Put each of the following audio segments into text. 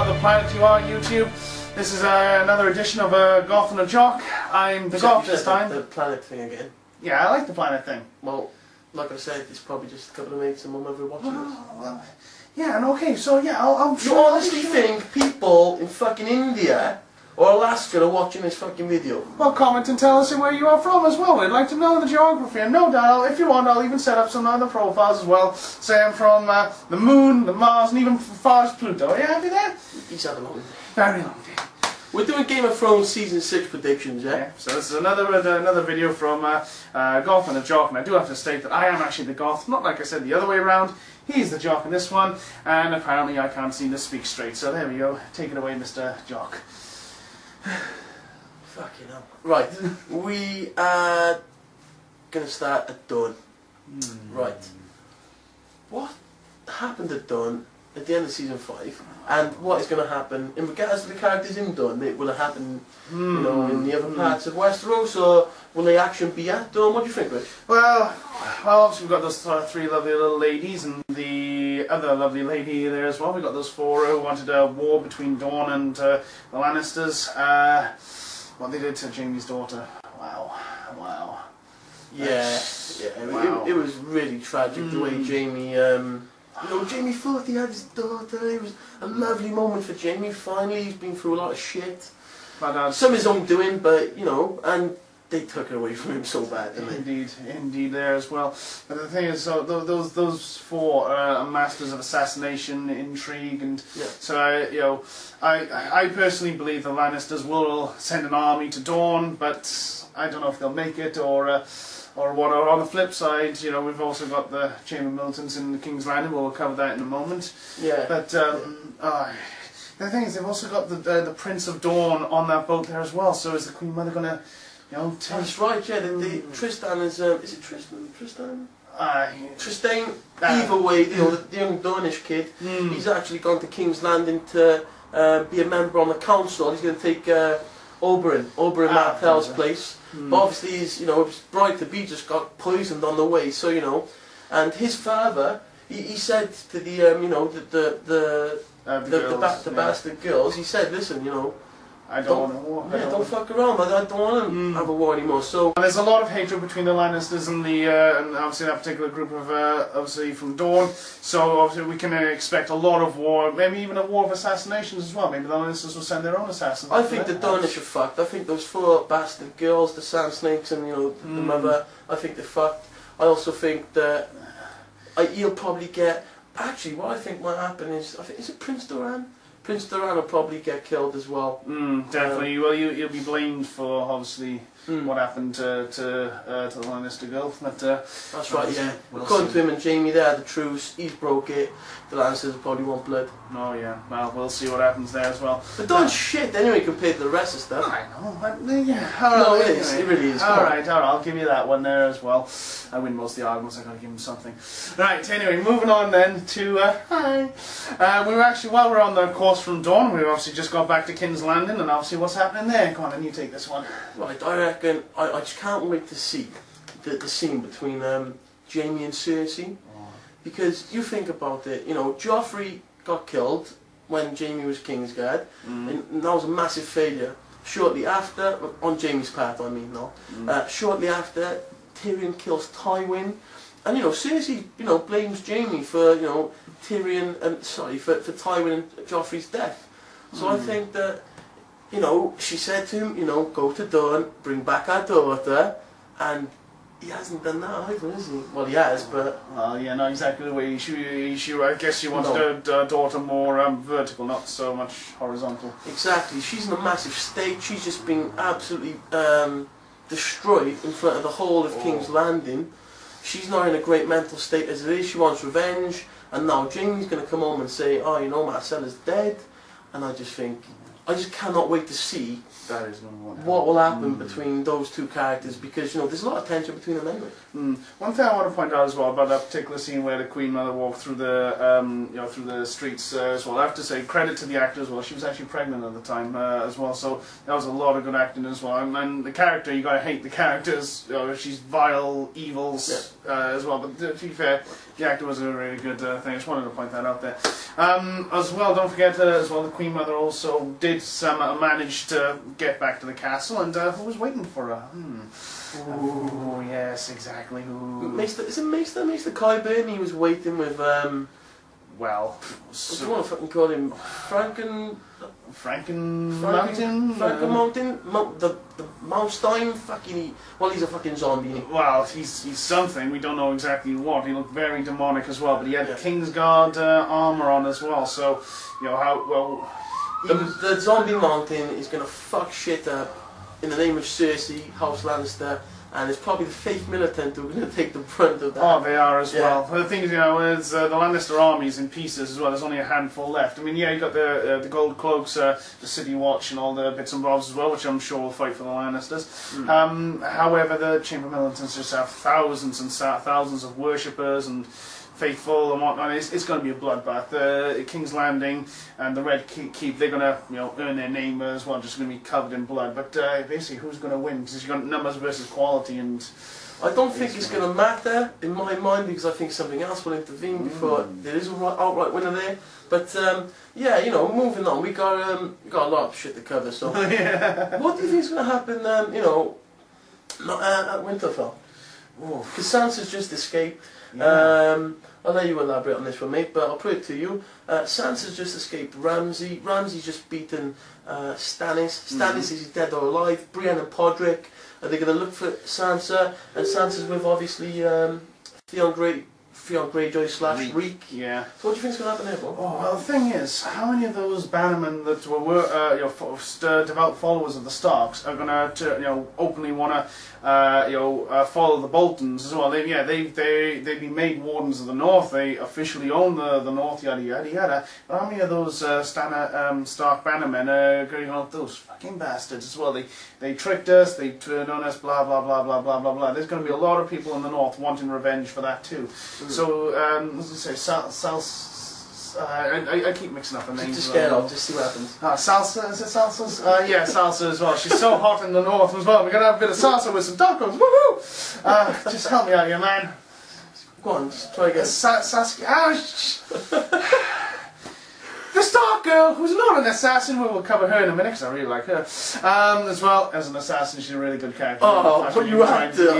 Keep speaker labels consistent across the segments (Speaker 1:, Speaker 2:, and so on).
Speaker 1: How the Planet You Are YouTube. This is another edition of Goth and a Jock. I'm the Goth this time.
Speaker 2: The planet thing again.
Speaker 1: Yeah, I like the planet thing.
Speaker 2: Well, like I said, it's probably just a couple of mates and mum ever watching this.
Speaker 1: Yeah, and okay, so yeah, I'll
Speaker 2: You honestly think people in fucking India or Alaska are watching this fucking video?
Speaker 1: Well, comment and tell us where you are from as well. We'd like to know the geography, and no doubt, if you want, I'll even set up some other profiles as well. Say I'm from the Moon, the Mars, and even as far as Pluto. Are you happy there?
Speaker 2: He's had a long day.
Speaker 1: Very long day.
Speaker 2: We're doing Game of Thrones Season 6 predictions, yeah?
Speaker 1: Okay, so this is another video from Goth and a Jock, and I do have to state that I am actually the Goth, not like I said the other way around. He's the Jock in this one, and apparently I can't seem to speak straight, so there we go. Take it away, Mr. Jock.
Speaker 2: Fucking hell. Right, we are going to start at dawn. Right. What happened at dawn at the end of Season 5, and what is going to happen in regards to the characters in dawn? Will it happen, you know, in the other parts of Westeros, or will the action be at dawn? What do you think, Rich?
Speaker 1: Well, obviously we've got those three lovely little ladies, and the other lovely lady there as well. We've got those four who wanted a war between Dawn and the Lannisters. What they did to Jaime's daughter. Wow.
Speaker 2: Yeah,
Speaker 1: wow.
Speaker 2: It was really tragic the way Jaime, you know, Jaime thought he had his daughter. It was a lovely moment for Jaime. Finally, he's been through a lot of shit. Some of his own doing, but, you know, and they took her away from him so bad, didn't they?
Speaker 1: Indeed there as well. But the thing is, so those four are masters of assassination, intrigue, and so you know, I personally believe the Lannisters will send an army to Dawn, but I don't know if they'll make it or what. Or on the flip side, you know, we've also got the Chamber Militants in the King's Landing. We'll cover that in a moment. Yeah. But the thing is, they've also got the Prince of Dawn on that boat there as well. So is the Queen Mother going to, you know, take...
Speaker 2: That's right, yeah. Tristan is it Tristan? Tristan? Tristan, either way, you know, the young Dornish kid, he's actually gone to King's Landing to be a member on the council. He's going to take Oberyn Martell's place. But obviously, his bride-to-be just got poisoned on the way, so, you know, and his father, he said to the, you know, the bastard girls, he said, listen, you know, I don't want a war. Yeah, don't fuck around. I don't want to have a war anymore. So
Speaker 1: and there's a lot of hatred between the Lannisters and the and obviously that particular group of obviously from Dawn. So obviously we can expect a lot of war, maybe even a war of assassinations as well. Maybe the Lannisters will send their own assassins.
Speaker 2: I think the Dornish are fucked. I think those four bastard girls, the Sand Snakes, and you know the mother. I think they're fucked. I also think that he'll probably get. Actually, what I think might happen is is it Prince Doran? Prince Doran will probably get killed as well.
Speaker 1: Definitely. Well, you'll be blamed for obviously what happened to the Lannister girl. But
Speaker 2: that's right. Yeah. According to him and Jaime, they had the truce. He's broke it. The Lannisters probably want blood.
Speaker 1: Oh yeah. Well, we'll see what happens there as well.
Speaker 2: But don't shit anyway compared to the rest of stuff.
Speaker 1: I know. But, yeah. No,
Speaker 2: it is. It really is.
Speaker 1: All right. I'll give you that one there as well. I win most of the arguments. I gotta give him something. Right. Anyway, moving on then to hi. We were actually while we're on the course from Dawn, we obviously just got back to King's Landing, and obviously what's happening there. Come on, then you take this one.
Speaker 2: Right. I reckon I just can't wait to see the scene between Jaime and Cersei. Because you think about it, you know, Joffrey got killed when Jaime was Kingsguard, and that was a massive failure. Shortly after, on Jaime's part, I mean, shortly after, Tyrion kills Tywin, and you know, Cersei, you know, blames Jaime for, you know, Tyrion and for Tywin and Joffrey's death. So I think that, you know, she said to him, you know, go to Dawn, bring back our daughter, and he hasn't done that either, has he? Well, he has, but...
Speaker 1: Well, yeah, not exactly the way he should. I guess you wanted a daughter more vertical, not so much horizontal.
Speaker 2: Exactly. She's in a massive state. She's just been absolutely destroyed in front of the whole of King's Landing. She's not in a great mental state as it is. She wants revenge, and now Jaime's going to come home and say, oh, you know, Marcella's dead. And I just think, I just cannot wait to see
Speaker 1: that is going to
Speaker 2: what will happen between those two characters, because you know there's a lot of tension between them anyway.
Speaker 1: One thing I want to point out as well about that particular scene where the Queen Mother walked through the through the streets as well. I have to say credit to the actor as well. She was actually pregnant at the time as well, so that was a lot of good acting as well. And the character, you gotta hate the characters. You know, she's vile, evil as well. But to be fair, the actor was a really good thing. I just wanted to point that out there. As well, don't forget as well, the Queen Mother also did manage to get back to the castle, and who was waiting for her? Oh yes, exactly.
Speaker 2: Is it Maester Qyburn? He was waiting with
Speaker 1: well,
Speaker 2: what do you want to fucking call him? Franken
Speaker 1: Mountain?
Speaker 2: The Malstein? Fucking, well, he's a fucking zombie.
Speaker 1: Well, he's something. We don't know exactly what. He looked very demonic as well, but he had Kingsguard armor on as well. So, you know how well.
Speaker 2: The zombie mountain is gonna fuck shit up in the name of Cersei, House Lannister. And it's probably the Faith Militant who are going to take the brunt of that.
Speaker 1: Oh, they are as well. But the thing is, you know, is the Lannister army's in pieces as well. There's only a handful left. I mean, yeah, you got the Gold Cloaks, the City Watch, and all the bits and bobs as well, which I'm sure will fight for the Lannisters. However, the Chamber Militants just have thousands and thousands of worshippers and faithful and whatnot. It's going to be a bloodbath. King's Landing and the Red Keep, they're going to, you know, earn their name as well. Just going to be covered in blood. But basically, who's going to win? Because you've got numbers versus quality, and
Speaker 2: I don't think it's going to matter in my mind, because I think something else will intervene before there is an outright winner there. But yeah, you know, moving on, we got a lot of shit to cover. So, what do you think is going to happen? You know, at Winterfell, because Sansa's just escaped. I'll let you elaborate on this one, mate, but I'll put it to you. Sansa's just escaped Ramsay. Ramsay's just beaten Stannis. Stannis is dead or alive. Brienne and Podrick, are they going to look for Sansa? And Sansa's with, obviously, Theon Greyjoy / Reek.
Speaker 1: Yeah.
Speaker 2: So what do you think's going to happen there, Bob?
Speaker 1: Oh, well, the thing is, how many of those bannermen that were devout followers of the Starks are going to, openly want to, follow the Boltons as well? They've been made Wardens of the North. They officially own the North, yada yada yada. But how many of those Stark bannermen are going on those fucking bastards as well? They tricked us. They turned on us. Blah blah blah blah blah blah blah. There's going to be a lot of people in the North wanting revenge for that too. So, as I say, I keep mixing up the names.
Speaker 2: Just get off, just see what happens.
Speaker 1: Salsa, is it Salsa's? Yeah, Salsa as well. She's so hot in the north as well. We're going to have a bit of salsa with some tacos. Woohoo! Just help me out here, man.
Speaker 2: Go on, just try again.
Speaker 1: Saskia. The Stark girl, who's not an assassin. We will cover her in a minute because I really like her. As well as an assassin, she's a really good character.
Speaker 2: Oh, but you had to.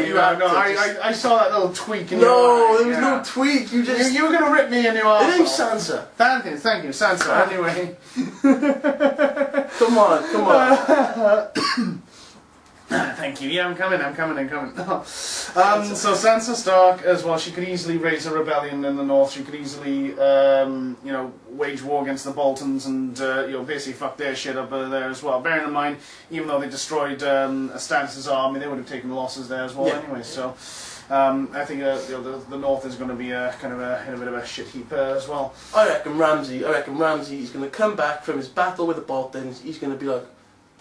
Speaker 1: I saw that little tweak in
Speaker 2: your
Speaker 1: eye.
Speaker 2: There was no tweak. You
Speaker 1: were going to rip me a new arsehole.
Speaker 2: It ain't Sansa.
Speaker 1: Thank you, Sansa. Anyway.
Speaker 2: Come on.
Speaker 1: Thank you. Yeah, I'm coming. So Sansa Stark as well. She could easily raise a rebellion in the north. She could easily, wage war against the Boltons and basically fuck their shit up there as well. Bearing in mind, even though they destroyed Stannis' army, they would have taken losses there as well anyway. So. I think the north is going to be in a bit of a shit heap as well.
Speaker 2: I reckon Ramsay is going to come back from his battle with the Boltons. He's going to be like,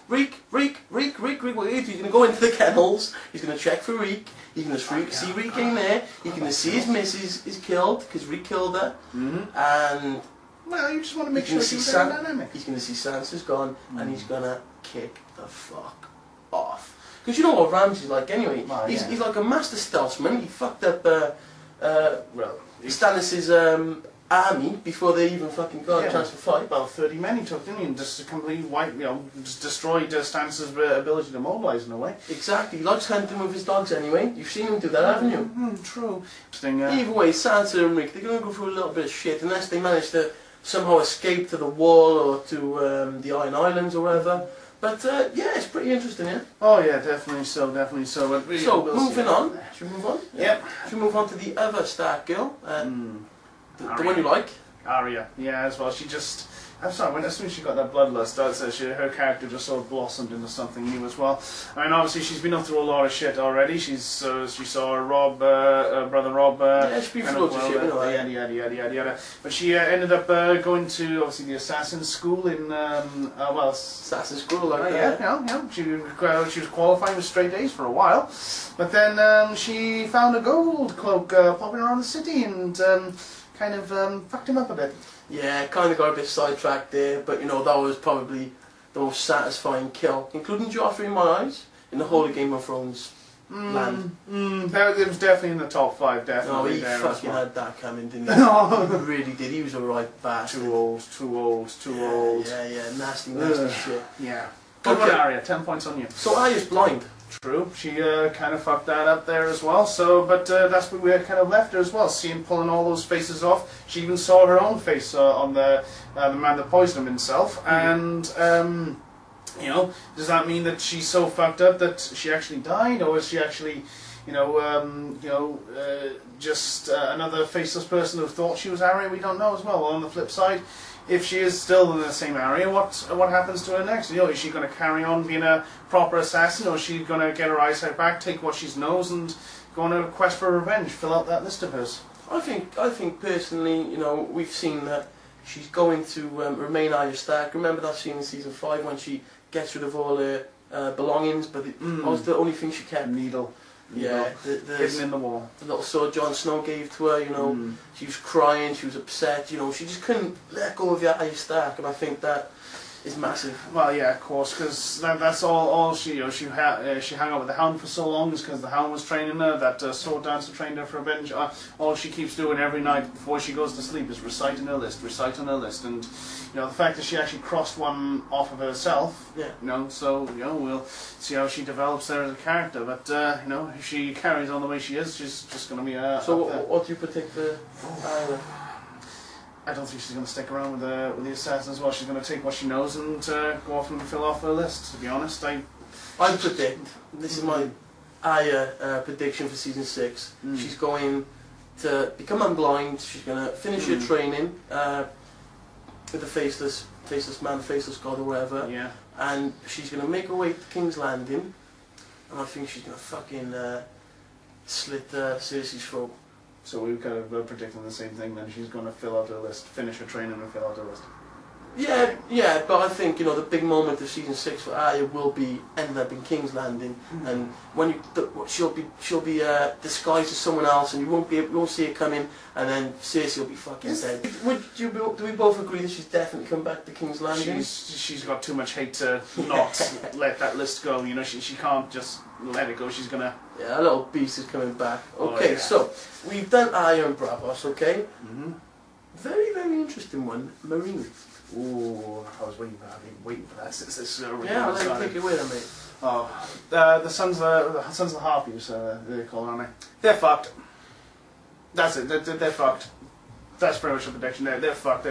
Speaker 2: Reek, what are you doing? He's going to go into the kennels, he's going to check for Reek, he's going to see Reek in there, he's going to see his missus is killed, because Reek killed her, and
Speaker 1: well, you just want to make sure he's dynamic.
Speaker 2: He's going to see Sansa's gone, and he's going to kick the fuck off. Because you know what Ramsay's like anyway, he's like a master stealthman. He fucked up Stannis' army before they even fucking got a chance to fight.
Speaker 1: About 30 men he took, didn't he? And just completely just destroyed Stannis' ability to mobilise in a way.
Speaker 2: Exactly. He likes hunting with his dogs anyway. You've seen him do that, haven't you?
Speaker 1: True.
Speaker 2: Either way, Sansa and Rick, they're going to go through a little bit of shit unless they manage to somehow escape to the wall or to the Iron Islands or whatever. But yeah, it's pretty interesting, yeah?
Speaker 1: Oh yeah, definitely so. So
Speaker 2: moving on. Should we move on?
Speaker 1: Yep.
Speaker 2: Should we move on to the other Stark girl? The one you like?
Speaker 1: Arya, yeah, as well. She just, I'm sorry, as soon as she got that bloodlust, her character just sort of blossomed into something new as well. I mean, obviously she's been up through a lot of shit already. She saw Rob, brother Rob.
Speaker 2: Yeah, she's been through loads of shit,
Speaker 1: yada. But she ended up going to obviously the assassin school in
Speaker 2: assassin school, like
Speaker 1: yeah. She was qualifying with straight A's for a while, but then she found a gold cloak popping around the city and kind of fucked him up a bit.
Speaker 2: Yeah, kind of got a bit sidetracked there, but you know, that was probably the most satisfying kill, including Joffrey in my eyes, in the whole of Game of Thrones land.
Speaker 1: It was definitely in the top 5, definitely.
Speaker 2: No, he
Speaker 1: there
Speaker 2: fucking
Speaker 1: well.
Speaker 2: had that coming, didn't he? No. He really did, he was a right bastard.
Speaker 1: Too old.
Speaker 2: Yeah, nasty shit.
Speaker 1: Yeah. Good one, Arya, 10 points on you.
Speaker 2: So Arya's blind.
Speaker 1: True, she kind of fucked that up there as well, so, but that's where we had kind of left her as well, seeing pulling all those faces off. She even saw her own face on the man that poisoned him himself, and, you know, does that mean that she's so fucked up that she actually died, or is she actually, just another faceless person who thought she was Arya? We don't know as well. On the flip side, if she is still in the same area, what happens to her next? You know, is she going to carry on being a proper assassin, or is she going to get her eyesight back, take what she knows, and go on a quest for revenge? Fill out that list of hers.
Speaker 2: I think personally, you know, we've seen that she's going to remain Arya Stark. Remember that scene in season 5 when she gets rid of all her belongings, but that was the only thing she kept.
Speaker 1: Needle.
Speaker 2: Yeah,
Speaker 1: hidden in the wall.
Speaker 2: The little sword Jon Snow gave to her, you know, she was crying, she was upset, you know, she just couldn't let go of Arya Stark, and I think that is massive.
Speaker 1: Well, yeah, of course, because that's all she, she hung out with the Hound for so long is because the Hound was training her, that sword dancer trained her for revenge. All she keeps doing every night before she goes to sleep is reciting her list, and, you know, the fact that she actually crossed one off of herself,
Speaker 2: yeah.
Speaker 1: You know, so, you know, we'll see how she develops there as a character, but, you know, if she carries on the way she is, she's just going to be
Speaker 2: So what do you predict for Arya?
Speaker 1: I don't think she's going to stick around with the assassin as well. She's going to take what she knows and go off and fill off her list, to be honest. I
Speaker 2: predict, this is my Arya prediction for season 6, she's going to become unblind, she's going to finish her training with the faceless man, faceless god or whatever,
Speaker 1: yeah.
Speaker 2: And she's going to make her way to King's Landing, and I think she's going to fucking slit Cersei's throat.
Speaker 1: So we're kind of predicting the same thing then. She's going to fill out her list, finish her training and fill out her list.
Speaker 2: Yeah, but I think, you know, the big moment of season 6 for Arya will be ending up in King's Landing, and when she'll be disguised as someone else, and you won't see it coming, and then Cersei will be fucking dead. Do we both agree that she's definitely come back to King's Landing?
Speaker 1: She's got too much hate to not let that list go. You know, she can't just let it go. She's gonna.
Speaker 2: Yeah, a little beast is coming back. Okay, so we've done Arya and Bravos. Okay. Very, very interesting one. Marine.
Speaker 1: Ooh, I was waiting for that since this.
Speaker 2: Yeah, I'll let you take it away then, mate.
Speaker 1: Oh, the sons of the Harpies, they call them, aren't they? They're fucked. That's it. They're fucked. That's pretty much the prediction. They're fucked.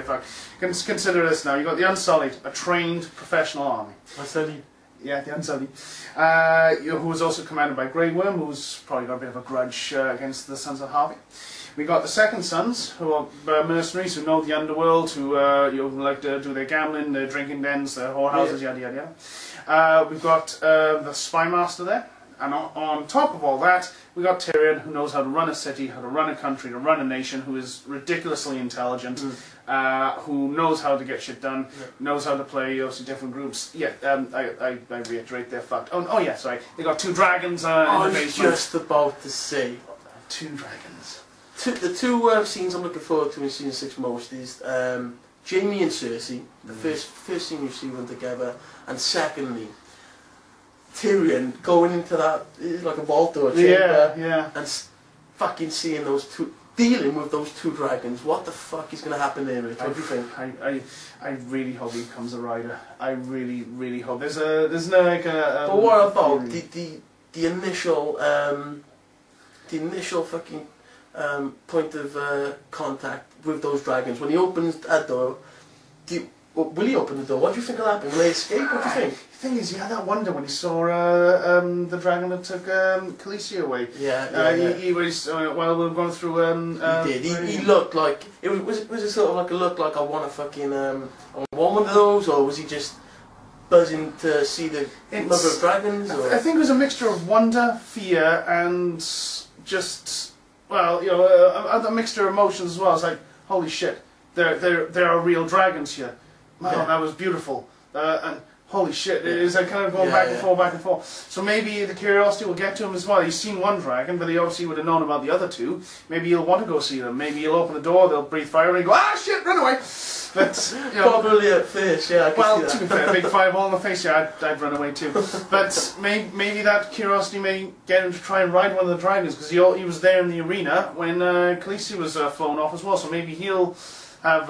Speaker 1: Consider this now. You got the Unsullied, a trained professional army.
Speaker 2: Unsullied.
Speaker 1: Yeah, the Unsullied. Who was also commanded by Grey Worm, who's probably got a bit of a grudge against the Sons of Harpy. We got the Second Sons, who are mercenaries who know the underworld, who like to do their gambling, their drinking dens, their whorehouses, yada yada yada. We've got the Spy Master there, and on top of all that, we got Tyrion, who knows how to run a city, how to run a country, to run a nation, who is ridiculously intelligent, who knows how to get shit done, knows how to play obviously different groups. Yeah, I reiterate, they're fucked. Oh yeah, sorry. They got 2 dragons in the basement.
Speaker 2: I was just about to say
Speaker 1: 2 dragons.
Speaker 2: The two scenes I'm looking forward to in season 6 most is Jaime and Cersei, the first scene you see them together, and secondly, Tyrion going into that, like a vault or a chamber, and fucking seeing those 2, dealing with those 2 dragons. What the fuck is going to happen there, Rich? What do you think?
Speaker 1: I really hope he becomes a rider. I really, really hope. There's no like a...
Speaker 2: But what about the initial fucking point of contact with those dragons? When he opens that door, will he open the door? What do you think will happen? Will they escape? What do you think?
Speaker 1: The thing is, he had that wonder when he saw the dragon that took Khaleesi away. He was while we were going through.
Speaker 2: He did. He looked like it was it sort of like a look like I want to fucking I want one of those, or was he just buzzing to see the mother of dragons? Or?
Speaker 1: I think it was a mixture of wonder, fear, and just a mixture of emotions as well. It's like, holy shit, there are real dragons here. Wow, that was beautiful. And holy shit, it is like kind of going back and forth. So maybe the curiosity will get to him as well. He's seen one dragon, but he obviously would have known about the other two. Maybe he'll want to go see them. Maybe he'll open the door, they'll breathe fire, and he'll go, ah shit, run away. But
Speaker 2: probably at first, yeah.
Speaker 1: To be fair, a big fireball in the face, yeah, I'd run away too. But maybe that curiosity may get him to try and ride one of the dragons, because he was there in the arena when Khaleesi was flown off as well. So maybe he'll have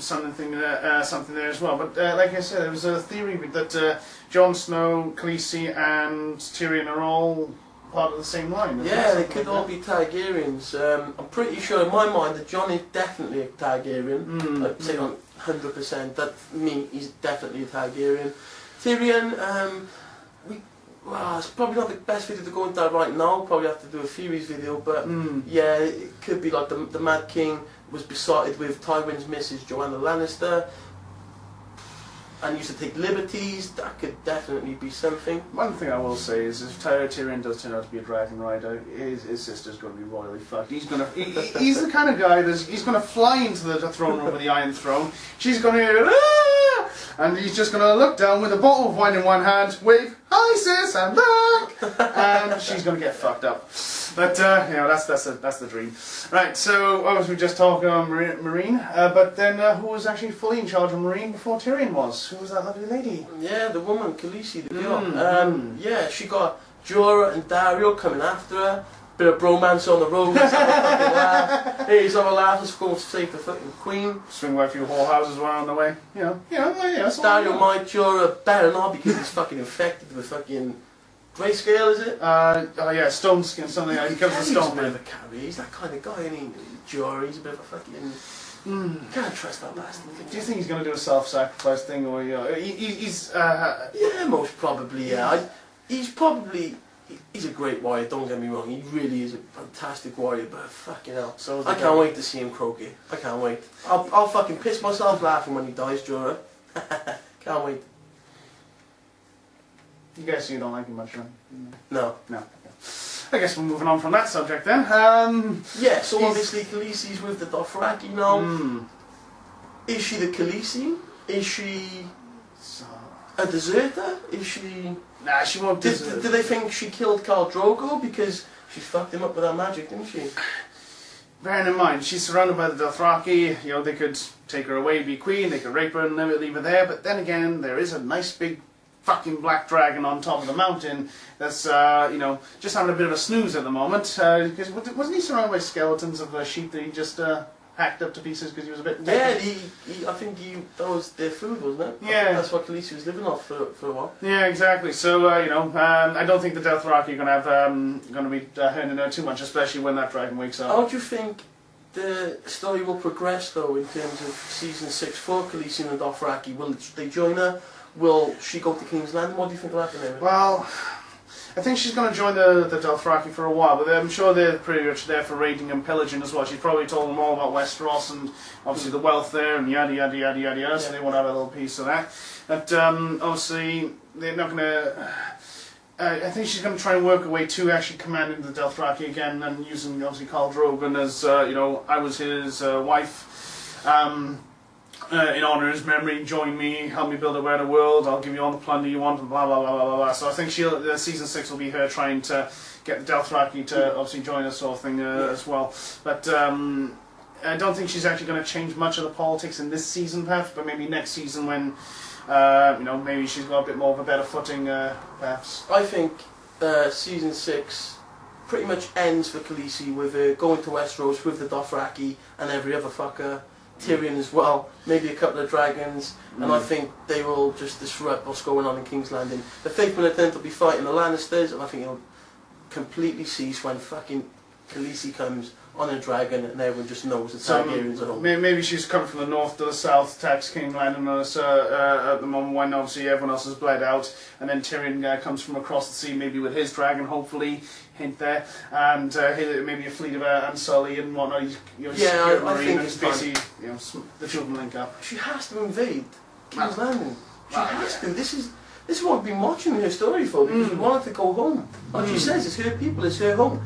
Speaker 1: something there as well. But like I said, there was a theory that Jon Snow, Khaleesi, and Tyrion are all part of the same line.
Speaker 2: Yeah, they could all be Targaryens. I'm pretty sure in my mind that Jon is definitely a Targaryen. I'd say 100%. That me, he's definitely a Targaryen. Tyrion, it's probably not the best video to go into that right now. Probably have to do a theories video, but yeah, it could be like the Mad King was besotted with Tywin's missus, Joanna Lannister, and used to take liberties. That could definitely be something.
Speaker 1: One thing I will say is, if Tyrion does turn out to be a dragon rider, his sister's going to be royally fucked. He's the kind of guy he's going to fly into the throne room with the Iron Throne. She's going to and he's just going to look down with a bottle of wine in one hand, wave, "Hi sis, I'm back," and she's going to get fucked up. But that's the dream. Right. So obviously we just talked on Marine, but then who was actually fully in charge of Marine before Tyrion was? Who was that lovely lady?
Speaker 2: Yeah, the woman, Khaleesi, the girl. Yeah, she got Jorah and Dario coming after her. Bit of bromance on the road. Let's have a fucking laugh. Hey, he's have a laugh. Let's go save the fucking queen.
Speaker 1: Swing by a few whorehouses while on the way.
Speaker 2: Dario might Jorah better not, because he's fucking infected with fucking grayscale, is it?
Speaker 1: Yeah, stone skin, something. He comes with stone.
Speaker 2: He's a bit of a carry. He's that kind of guy, isn't he? Jorah, he's a bit of a fucking... Can't trust that bastard.
Speaker 1: Do you think he's going to do a self-sacrifice thing, or he's?
Speaker 2: Yeah, most probably. Yeah, he's a great warrior. Don't get me wrong. He really is a fantastic warrior. But fucking hell, I can't wait to see him croak it. I can't wait. I'll fucking piss myself laughing when he dies, Jorah. Can't wait.
Speaker 1: You guys, you don't like him much, right?
Speaker 2: No.
Speaker 1: I guess we're moving on from that subject then.
Speaker 2: Yeah, so obviously Khaleesi's with the Dothraki now. Is she the Khaleesi? Is she a deserter? Is she...
Speaker 1: Nah, she won't desert.
Speaker 2: Do they think she killed Khal Drogo because she fucked him up with her magic, didn't she?
Speaker 1: Bearing in mind, she's surrounded by the Dothraki. They could take her away, be queen, they could rape her and leave her there. But then again, there is a nice big fucking black dragon on top of the mountain that's, just having a bit of a snooze at the moment. Because wasn't he surrounded by skeletons of sheep that he just hacked up to pieces because he was a bit...
Speaker 2: Yeah, I think that was their food, wasn't it?
Speaker 1: Yeah.
Speaker 2: That's what Khaleesi was living off for a while.
Speaker 1: Yeah, exactly. So, I don't think the Dothraki are going to be hurting her too much, especially when that dragon wakes up.
Speaker 2: How do you think the story will progress, though, in terms of Season 6 for Khaleesi and the Dothraki? Will they join her? Will she go to King's Landing? What do you think will happen there?
Speaker 1: Well, I think she's going to join the Dothraki for a while, but I'm sure they're pretty much there for raiding and pillaging as well. She's probably told them all about Westeros and obviously the wealth there and yada yada yada yada yada, so they want to have a little piece of that. But obviously they're not going to... I think she's going to try and work her way to actually commanding the Dothraki again and using obviously Khal Drogo as, I was his wife. In honour of his memory, join me, help me build a better world, I'll give you all the plunder you want, and blah blah blah blah blah blah. So I think Season 6 will be her trying to get the Dothraki to obviously join us sort of thing as well. But I don't think she's actually going to change much of the politics in this season perhaps, but maybe next season when, maybe she's got a bit more of a better footing perhaps.
Speaker 2: I think Season 6 pretty much ends for Khaleesi with her going to Westeros with the Dothraki and every other fucker. Tyrion as well, maybe a couple of dragons, and I think they will just disrupt what's going on in King's Landing. The Faith Militant will be fighting the Lannisters, and I think it'll completely cease when fucking Khaleesi comes on a dragon and everyone just knows the Targaryens are home.
Speaker 1: Maybe she's come from the north to the south, attacks King Landon at the moment when obviously everyone else has bled out, and then Tyrion comes from across the sea, maybe with his dragon, hopefully, hint there, and maybe a fleet of Unsullied and whatnot. I
Speaker 2: think it's
Speaker 1: basically, the children link up.
Speaker 2: She has to invade King's Landing. She has to. This is what we've been watching her story for, because we want her to go home. Like she says, it's her people, it's her home.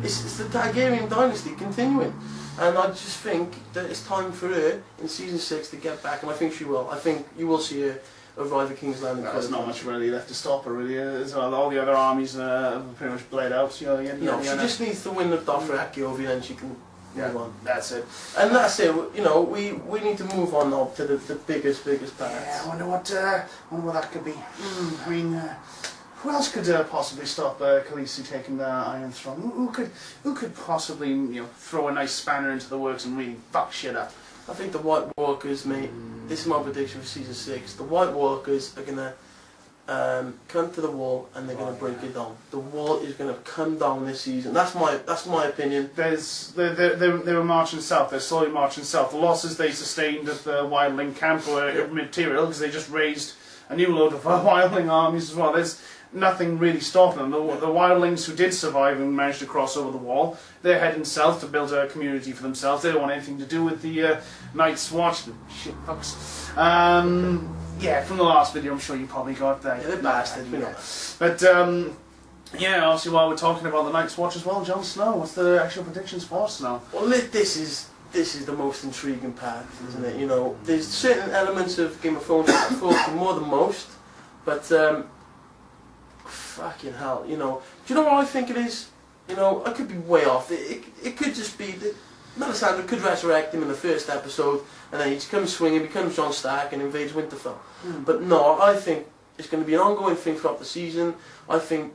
Speaker 2: It's the Targaryen dynasty continuing. And I just think that it's time for her in season 6 to get back, and I think she will. I think you will see her arrive at King's Landing.
Speaker 1: There's not much really left to stop her, really. All the other armies have pretty much bled out.
Speaker 2: She just needs to win the Dothraki over, and she can move on.
Speaker 1: That's it.
Speaker 2: And that's it. We need to move on now to the biggest parts.
Speaker 1: Yeah, I wonder what that could be. I mean, who else could possibly stop Khaleesi taking the Iron Throne? Who could possibly throw a nice spanner into the works and really fuck shit up?
Speaker 2: I think the White Walkers, mate. This is my prediction for season 6. The White Walkers are gonna come to the wall and they're gonna break it down. The wall is gonna come down this season. That's my opinion.
Speaker 1: They were marching south. They're slowly marching south. The losses they sustained at the Wildling camp were material because they just raised a new load of Wildling armies as well. There's nothing really stopping them. The Wildlings who did survive and managed to cross over the wall, they're heading south to build a community for themselves. They don't want anything to do with the Night's Watch. Shit fucks. Yeah, from the last video, I'm sure you probably got that.
Speaker 2: Yeah, they're bastards, we know.
Speaker 1: But yeah, obviously while we're talking about the Night's Watch as well, Jon Snow, what's the actual predictions for Snow?
Speaker 2: Well, this is the most intriguing part, isn't it? There's certain elements of Game of Thrones that I focus more than most, but fucking hell, do you know what I think it is? I could be way off. It could just be that Melisandre could resurrect him in the first episode, and then he comes swinging, becomes Jon Stark, and invades Winterfell. But no, I think it's going to be an ongoing thing throughout the season. I think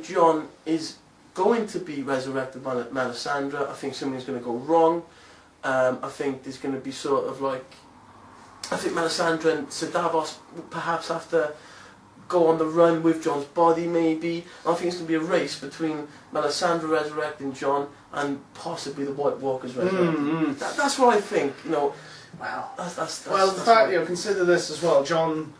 Speaker 2: Jon is going to be resurrected by Melisandre. I think something's going to go wrong. I think there's going to be sort of like, I think Melisandre and Sir Davos perhaps have to go on the run with Jon's body, maybe. I think it's going to be a race between Melisandre resurrecting Jon and possibly the White Walkers resurrecting. That's what I think.
Speaker 1: Wow.
Speaker 2: That's
Speaker 1: well, the fact, consider this as well. Jon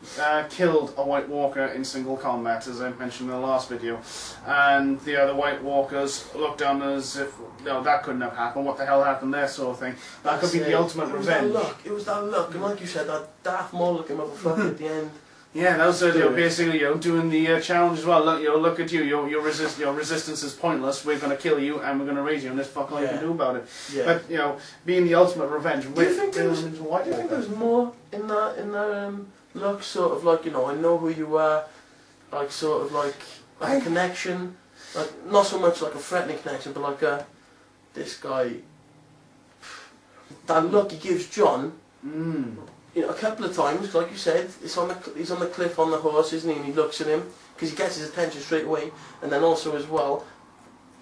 Speaker 1: killed a White Walker in single combat, as I mentioned in the last video, and the other White Walkers looked on as if that couldn't have happened. What the hell happened there, sort of thing. That could be the ultimate revenge.
Speaker 2: It was that look, and like you said, that Darth Maul looking motherfucker at the end.
Speaker 1: Yeah, that was basically doing the challenge as well. Look at you. Your resistance is pointless. We're going to kill you and we're going to raise you, and there's fucking all you can do about it. Yeah. But being the ultimate revenge.
Speaker 2: Do you think there was more in that look? Sort of like I know who you are, like sort of like a connection, like not so much like a threatening connection, but like this guy. That look he gives Jon. A couple of times, like you said, he's on the cliff on the horse, isn't he? And he looks at him because he gets his attention straight away. And then also as well,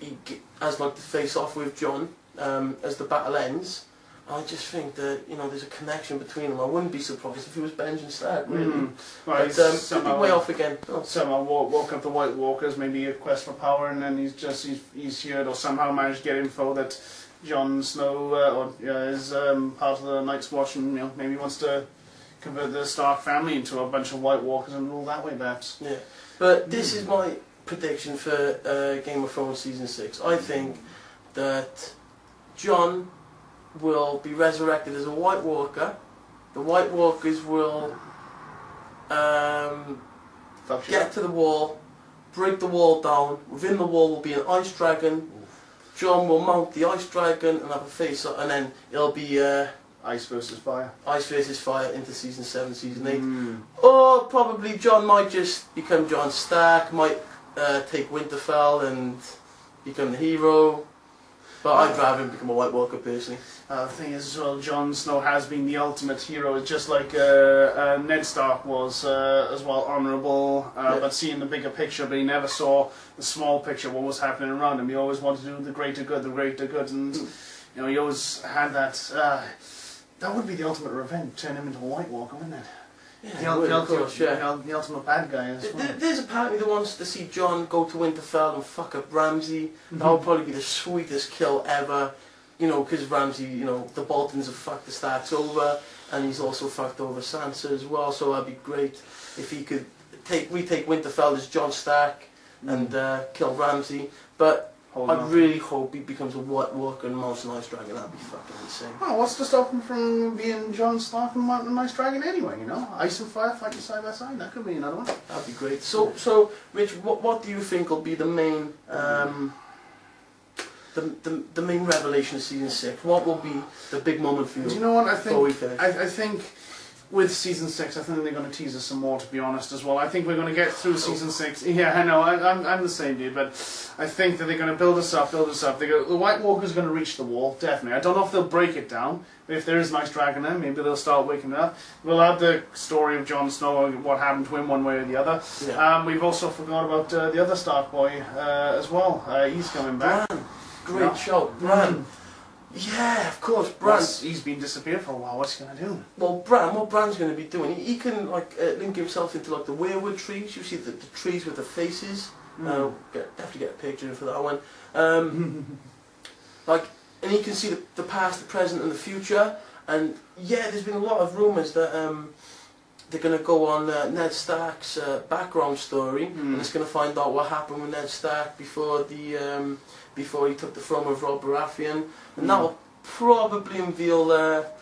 Speaker 2: he has like the face off with Jon as the battle ends. I just think that there's a connection between them. I wouldn't be surprised if he was Benjen Stark, really.
Speaker 1: Right,
Speaker 2: but could be way off again.
Speaker 1: Somehow woke up the White Walkers, maybe a quest for power, and then he's heard or somehow managed to get info that Jon Snow is part of the Night's Watch, and maybe wants to convert the Stark family into a bunch of White Walkers and rule that way, perhaps.
Speaker 2: Yeah, but this is my prediction for Game of Thrones season 6. I think that Jon will be resurrected as a White Walker. The White Walkers will get to the wall, break the wall down. Within the wall will be an ice dragon. Jon will mount the ice dragon and have a face up, and then it'll be
Speaker 1: ice versus fire.
Speaker 2: Ice versus fire into season 7, season 8. Or probably Jon might just become Jon Stark, might take Winterfell and become the hero. But I'd rather him become a White Walker personally.
Speaker 1: The thing is, well, Jon Snow has been the ultimate hero, just like Ned Stark was as well, honourable, but seeing the bigger picture, but he never saw the small picture, what was happening around him. He always wanted to do the greater good, and he always had that. That would be the ultimate revenge, turn him into a White Walker, wouldn't it?
Speaker 2: Yeah,
Speaker 1: the ultimate bad guy as well.
Speaker 2: There's a part of me that wants to see Jon go to Winterfell and fuck up Ramsay. That would probably be the sweetest kill ever. You know, because Ramsay, you know, the Boltons have fucked the Starks over, and he's also fucked over Sansa as well, so that'd be great if he could retake Winterfell as Jon Stark and kill Ramsay. But I really hope he becomes a White Walker and mounts an Ice Dragon. That'd be fucking insane.
Speaker 1: Oh, what's to stop him from being Jon Stark and mounting an Ice Dragon anyway, you know? Ice and fire fighting side by side, that could be another one.
Speaker 2: That'd be great. So Rich, what do you think will be the main the main revelation of season 6? What will be the big moment for you?
Speaker 1: Do you know what I think? I think with season 6, I think they're going to tease us some more, to be honest, as well. I think we're going to get through season 6. Yeah, I know, I'm the same dude, but I think that they're going to build us up. The White Walker's going to reach the wall, definitely. I don't know if they'll break it down, but if there is an Ice Dragon there, maybe they'll start waking it up. We'll have the story of Jon Snow and what happened to him one way or the other. Yeah. We've also forgot about the other Stark boy as well. He's coming back.
Speaker 2: Bran. Great shout, Bran. Yeah, of course, Bran.
Speaker 1: He's been disappeared for a while. What's he going to do?
Speaker 2: Well, what Bran's going to be doing, he can like link himself into like the weirwood trees. You see the trees with the faces. Definitely get a picture for that one. Like, and he can see the past, the present, and the future. And yeah, there's been a lot of rumours that they're going to go on Ned Stark's background story, and it's going to find out what happened with Ned Stark before he took the throne of Rob Baratheon, and that will probably unveil that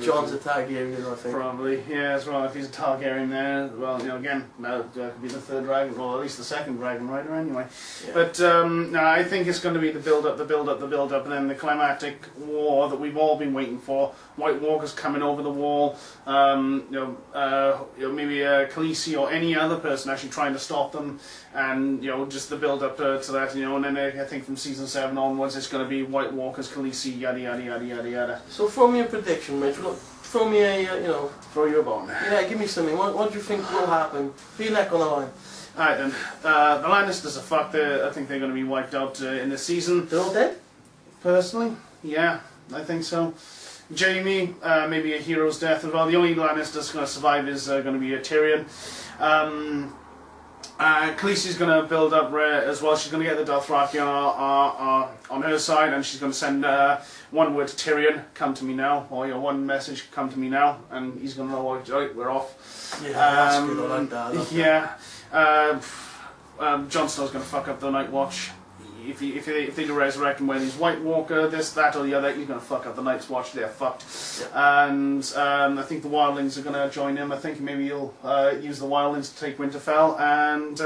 Speaker 2: Jon's a Targaryen, I think.
Speaker 1: Probably, yeah, as well. If he's a Targaryen there, well, you know, again, that could be the third dragon, or at least the second dragon rider anyway. Yeah. But no, I think it's going to be the build-up, and then the climactic war that we've all been waiting for. White Walkers coming over the wall, maybe Khaleesi or any other person actually trying to stop them, and you know, just the build-up to that, you know, and then I think from season 7 onwards, it's going to be White Walkers, Khaleesi, yada yada yada yada yada.
Speaker 2: So throw me a prediction, Mitch. Throw me a,
Speaker 1: throw you a bone.
Speaker 2: Yeah, give me something. What do you think will happen? Be neck on the line.
Speaker 1: Alright then, the Lannisters are fucked. I think they're going to be wiped out in this season.
Speaker 2: They're all dead?
Speaker 1: Personally, yeah, I think so. Jaime, maybe a hero's death as well. The only Lannister's going to survive is going to be a Tyrion. Khaleesi's going to build up as well. She's going to get the Dothraki on her side, and she's going to send one word to Tyrion, come to me now, or one message, come to me now, and he's going to know, right, we're off.
Speaker 2: Yeah, that's good, I like that.
Speaker 1: Yeah. Jon Snow's going to fuck up the Night Watch. If they do resurrect him when he's White Walker, this, that, or the other, he's going to fuck up the Night's Watch. They're fucked. Yeah. And I think the Wildlings are going to join him. I think maybe he'll use the Wildlings to take Winterfell, and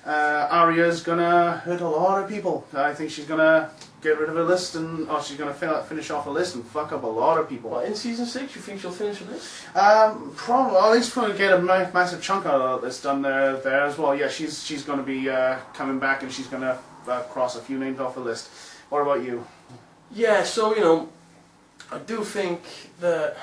Speaker 1: Arya's going to hurt a lot of people. I think she's going to get rid of her list, and she's going to finish off a list and fuck up a lot of people.
Speaker 2: What, in season 6, you think she'll finish the list?
Speaker 1: Probably. At least probably get a massive chunk out of this done there as well. Yeah, she's going to be coming back, and she's going to cross a few names off the list. What about you?
Speaker 2: Yeah, so, I do think that,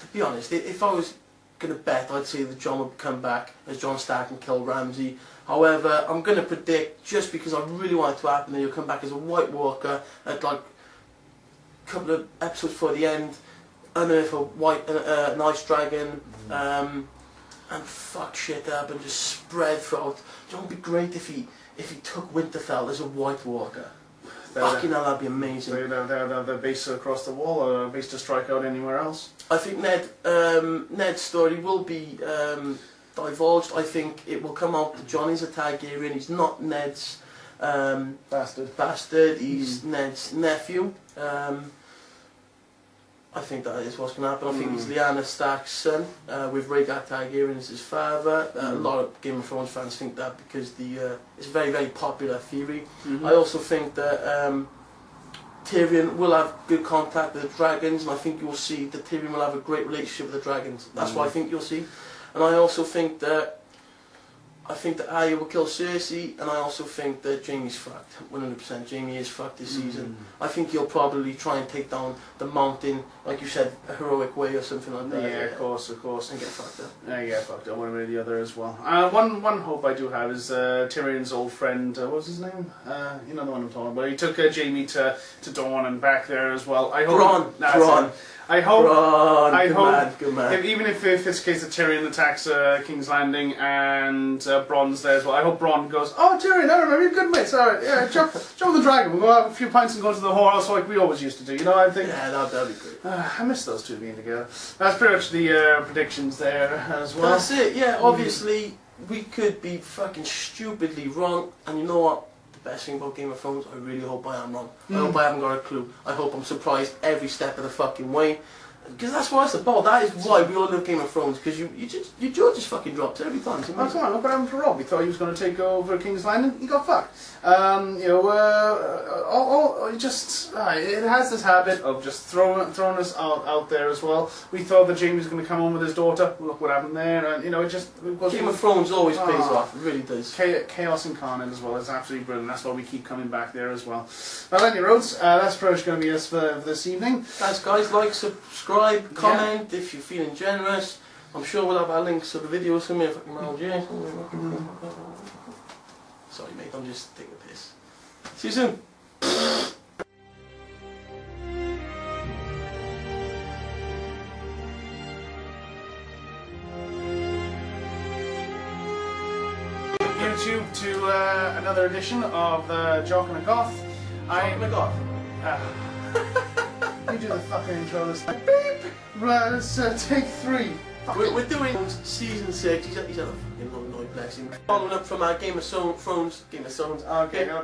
Speaker 2: to be honest, if I was going to bet, I'd say that Jon would come back as Jon Stark and kill Ramsay. However, I'm going to predict, just because I really want it to happen, that he'll come back as a White Walker at like a couple of episodes before the end, unearth an Ice Dragon, and fuck shit up and just spread throughout. It would be great if he took Winterfell as a White Walker. Fucking hell, that'd be amazing.
Speaker 1: The base across the wall, or a base to strike out anywhere else?
Speaker 2: I think Ned's story will be divulged. I think it will come out that Jon is a Targaryen. He's not Ned's bastard. He's Ned's nephew. I think that is what's going to happen. I think he's Lyanna Stark's son, with Rhaegar Targaryen as his father. A lot of Game of Thrones fans think that because it's a very, very popular theory. I also think that Tyrion will have good contact with the dragons, and I think you'll see that Tyrion will have a great relationship with the dragons. That's what I think you'll see. And I also think that Arya will kill Cersei, and I also think that Jaime's fucked. 100%. Jaime is fucked this season. I think he'll probably try and take down the mountain, like you said, a heroic way or something like that.
Speaker 1: Yeah, of course. And
Speaker 2: get fucked up.
Speaker 1: Yeah, get fucked up one way or the other as well. One hope I do have is Tyrion's old friend, what was his name? You know the one I'm talking about. He took Jaime to Dorne and back there as well. I hope,
Speaker 2: Bronn.
Speaker 1: I hope.
Speaker 2: Bronn, good man.
Speaker 1: Even if it's a case of Tyrion attacks King's Landing and Bronn's there as well, I hope Bronn goes, "Oh, Tyrion, I remember you, good mates. All right, yeah, jump the dragon. We'll go have a few pints and go to the whorehouse like we always used to do." You know, I think.
Speaker 2: Yeah, that'd be great.
Speaker 1: I miss those two being together. That's pretty much the predictions there as well.
Speaker 2: That's it. Yeah, obviously we could be fucking stupidly wrong, and you know what? Best thing about Game of Thrones, I really hope I am wrong. I hope I haven't got a clue. I hope I'm surprised every step of the fucking way. Because that's what it's about. That is why we all love Game of Thrones. Because your jaw just fucking drops every time.
Speaker 1: That's right. Look what happened to Rob. He thought he was going to take over King's Landing. He got fucked. It has this habit of just throwing us out there as well. We thought that Jamie was going to come home with his daughter. Look what happened there. And it just
Speaker 2: Game of Thrones always pays off. It really does.
Speaker 1: Chaos incarnate as well. It's absolutely brilliant. That's why we keep coming back there as well. Well, any roads. That's pretty much going to be us for this evening.
Speaker 2: Thanks, guys. Like, subscribe, comment if you're feeling generous. I'm sure we'll have our links to the videos somewhere. Fucking around here. Sorry, mate. I'm just taking a piss. See you soon.
Speaker 1: YouTube to another edition of the Jock and a Goth. You do the fucking intro this time. Beep! Right, let's take 3.
Speaker 2: We're doing season 6. He's had a fucking long night, bless him. Following up from our Game of Thrones.
Speaker 1: Okay, no.